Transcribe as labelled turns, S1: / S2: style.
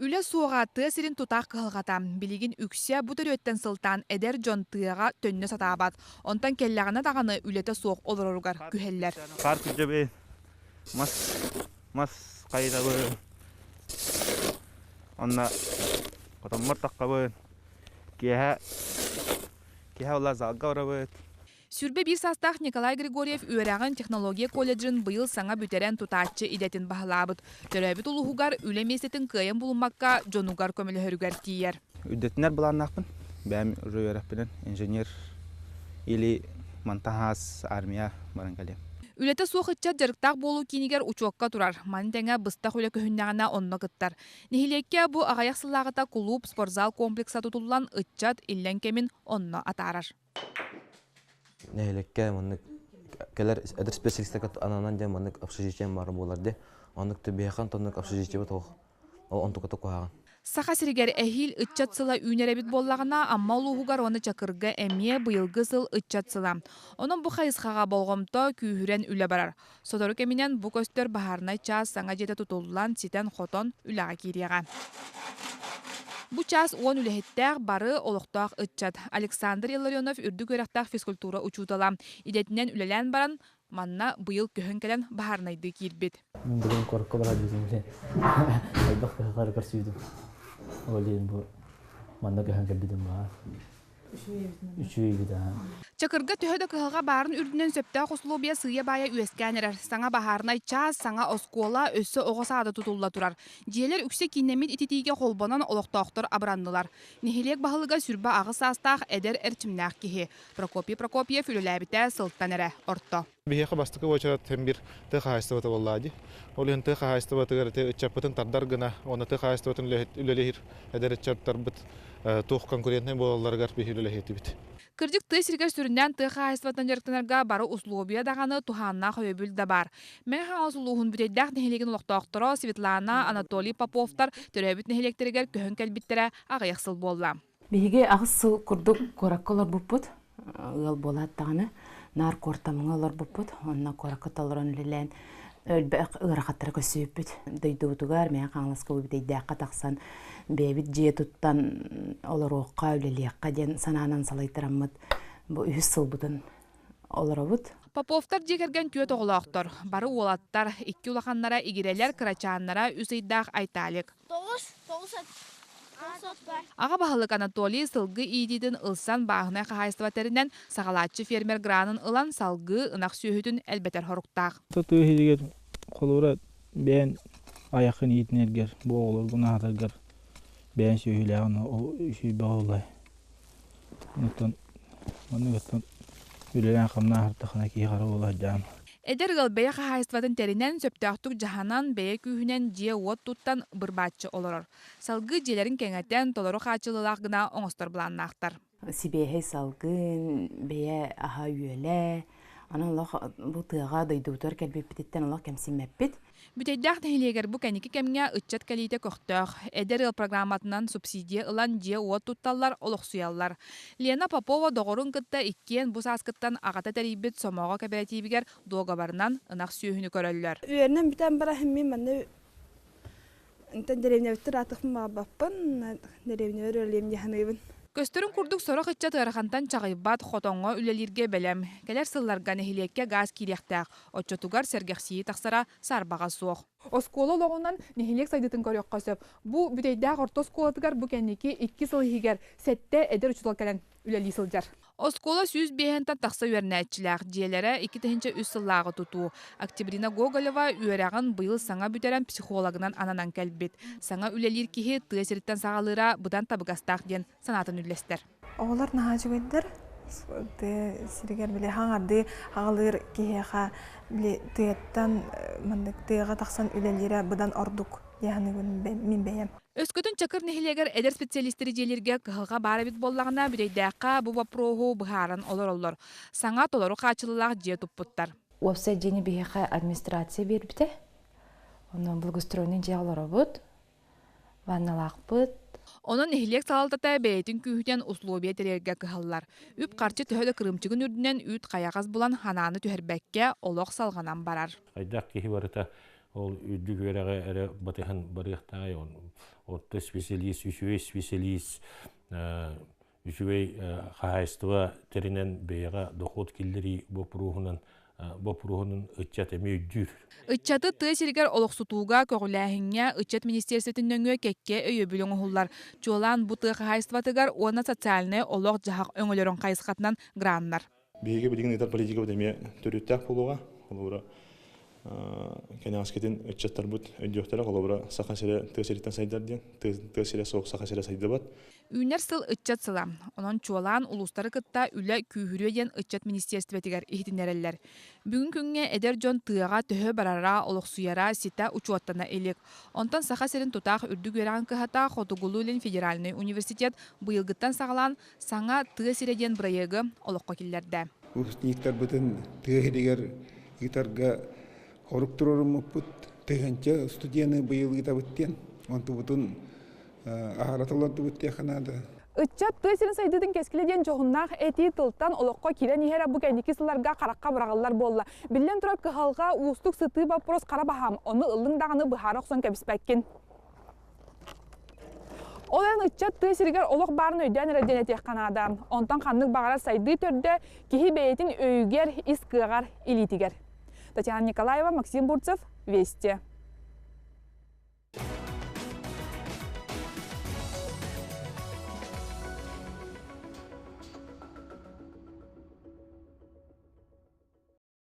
S1: Үле суға тысырын тутақ қылғатам. Билигин үксе бұтыр өттен сылтан әдер жон тыға төнне сатабат. Онтан келлағына дағаны үлеті соқ олыругар күхеллер.
S2: Қар күджебе, мас қайда бө. Онна қотаммар таққа бө. Кеха ола залға ора бө.
S1: Сүрбе бір састақ Николай Григорьев үйерағын технология колледжін бұйыл саңа бүтерен тұтатчы идетін бағылабыд. Төрәбіт ұлығығар үле месетін күйен бұлымаққа жонуғар көмілі хүргер тиер.
S2: Үддетінер бұланнақпын. Бәм рөйерәппінен инженер или монтахас армия баран кәлем.
S1: Үлеті соқытча жарықтақ болу кейінігер ұчуаққа тұрар. Манитәңі бұстақ үлі көхіннағына онны қыттар. Нехилекке бұ ағаяқсылағыта клуб, спортзал комплекса тұтылан ұтчат иллен кемін онны атарар.
S3: Нехилекке мұнық кәлер әдір специалистік ананан де мұнық общежитием бары боларды. Онық түбейхан тонық общежитие бұт ол онтықыты қоғаған.
S1: Саха сиригер әхил ұтчат сыла үйнеребит боллағына, амма ұлығығар оны чакырға әме бұйылғы сыл ұтчат сыла. Оның бұ қайысқаға болғымта күйірен үлі барар. Содору кемінен бұ көстер бағарнай час саңа жеті тұтылылан ситен хотон үліға кереға. Бу час 10 үлехеттәк бары олықтақ ұтчат. Александр Илларионов үрді көріқтақ физкультура учутала. Идетінен үлелен баран, манна бұйыл көхін кәлен бағарнайды кербет.
S4: Мен бүгін қорқы бара дезім білен. Айдақ қағар көрсүйдім. Олейін бұл манна көхін кәлдедім ба. Үшуей беді.
S1: Чакырга төһөдө кыһылга барын үрдүнөн сөптө косулубия сыя бая үескәнерер. Саңа бахарнай час, саңа оскола өссө оҕосаада тутулла турар. Диелер үксе кинемит ититиге холбонан олохтоохтор абрандылар. Нехилек баһылыга сүрбе агыс астаах эдер эрчимнээх киһи. Прокопий Прокопьев үлеләбитэ сылтанере орто.
S5: Бихеха бастыкы очарат тембир тыха хайстыбаты боллади. Олен тыха хайстыбаты гәрте чапытын тардар гына, оны тыха хайстыбатын үлелехир эдер чаптарбыт тух конкурентный болаларгар бихир үлелехити бит.
S1: Кырдык тысыргар сүрүнөн тыха хайстыбатын жарыктанарга бары условия даганы туханна хөбүл да бар. Мен хаусулуһун бүтеддах нехилеген олохтоохторо Светлана Анатолий Поповтар төрөбүт нехилектергер көһөн келбиттере агыяксыл болла.
S6: Биһиге агыс сыл курдук кораккалар буппут. Ыл болат таганы нар кортамыңалар буппут. Онна кораккаталарын лелен өлбәк ырахаттар көсөппүт. Дойдутугар мен каңласка убидейдәкка таксан бебит жие туттан олорокка үлелиякка ден сананан салайтыраммыт. Бу 3 сыл бутун олоробут.
S1: Поповтар жекерген түйет оғылақтар. Бары олаттар, 2 улаханнара игерелер кырачаннара үсейдақ айталик. Аға бағылық Анатолий сылғы идидін ылсан бағына қағайыстыватерінен сағалатчы фермер гранын ылан салғы ынақ сүйітін әлбетер хоруқтақ.
S7: Тұты хедегер қолуыра бән аяқын етінергер, боғылыр, бұнағдыргер бән сүйіліғаны ол үші бағылай. Оны ғыттан үлелен қамна артықына кейқары олай жам.
S1: Эдер гыл бәйе қағайыстыватын терінен сөптіқтік жағанан бәйе күйінен жие от туттан бірбатчы олырыр. Салғы желерін кәңәттен толыру қачылылақ гына оңыстыр бұланнақтар.
S6: Сибейхей салгын, бәйе аха үйеле. Анан бұл тыға дойдуутар кәлбеппеттен олақ кәмсимәппет.
S1: Бүтейдақ нәхилегер бұ кәнекі кәмге үтчат кәлейте көқтіғ. Эдер ыл программатынан субсидия ылан жие от тутталар олық суялар. Лена Попова доғырын кытта иккен бұс аскыттан ағата тәрейбет сомоға кооперативігер доғабарынан ынақ сүйіні көрілілер.
S8: Үйерінен бітен бара хіммен мәнне деревне өттір атықпын бағаппын, деревне өрелем яханығыбын.
S1: Көстөрүн курдук сора кытча тыарахантан чагайбат хотоңго үлелирге белем. Келер сылларга нехилекке газ киряктак. Отчотугар сергексии таксара сарбага суох. Оскола логунан нехилек сайдытын көрөккө сөп. Бу бүтейдак орто сколатыгар бу кенники 2 сыл хигер сетте эдер учутал келен үлели сылжар. Оскола сүз бехентан такса үйернәтчиләр. Диелере 2-3 сыллагы туту. Октябрина Гоголева үйерагын быйыл саңа бүтерен психологынан ананан келбит. Саңа үлелир кихи тыасириттен сагалыра будан табыгастак ден санатын үлестер.
S8: Оғылар наға жүгендер, сиригер біле хаңарды ағалыр кейеға біле тыяттан тыяға тақсан үлелері бұдан ордук яғаны мен бәйем.
S1: Өскөтін чакыр нехилегер эдер специалистері желерге кығылға бары бит боллағына бүрейдәққа бұ вопроғу бұхарын олар. Саңа толару қачылылақ же тұппыттар.
S6: Уапсай жені бейеқа администрация бербіте. Оның благоустроенный же олар бұд, ванналақ бұд.
S1: Onun nehilek salалтата бәйтін күйден условия терерге кыһаллар. Үп қарчы төһөлө кырымчыгын үрдінен үт қаяғаз булан хананы түһәрбәкке олоқ салғанан барар.
S9: Айдақ кейі барыта ол үдүк өрәгә эре батыхан барыхтай он специалист специалист үчүгей хахайства теринен бейга доход киллери бопрухунан ыччат эми үдүр.
S1: Ыччаты тыа сиригер олохсутууга көгүлээхиңҥэ ыччат министерствотуннөҥүө кекке өйөбүлөҥ ухуллар. Чуолаан бу тыа хахайстватыгар уона социальный олох жахак өҥөлөрүн кайысхатынан грааннар.
S10: Биһиги билигин ытар политика бутемия төрүттәк булуга, олора кенәскетин ыччаттар бут өйдөхтәр олора сахасыра тыасыриттан сайдар ден, тыасыра соқ сахасыра сайдабат.
S1: Үнер сыл ыччат сыла. Онон чуолаан улустары кытта үлэ күүһүрүө диэн ыччат министерствотигер ихтинереллер. Бүгүн күнгө эдер жон тыага төһө барара олохсуяра сита учуоттана элек. Онтон сахасырын тутаах үрдүк өрәган кыхата Хотугулулин федеральный университет быйылгыттан сагалан саңа тыасыра диэн проегы олохко киллерде.
S11: Выпускниктар бытын тыахидигер гитарга хорук турурумуппут тыганча студияны быйылгыта бүттен. Онту бутун ахараталарды бүттен ханада.
S12: Ыччат тыасырын сайдыдын кескиледен жоғыннақ эти тылтан олыққа кирен ихера бұ кәнекі сыларға қараққа бұрағылар болла. Билен тұрап кыхалға уыстық сыты бапрос қарабахам, оны ылыңдағаны бұхары оқсон кәбіспәккен. Оларын ыччат тыасырыгар олық барын өйден рәден етек қанада. Онтан қанның бағарар сайды төрді кехи бәйетін өйгер ис кығар илитигер. Татьяна Николаева, Максим Бурцев, Вести.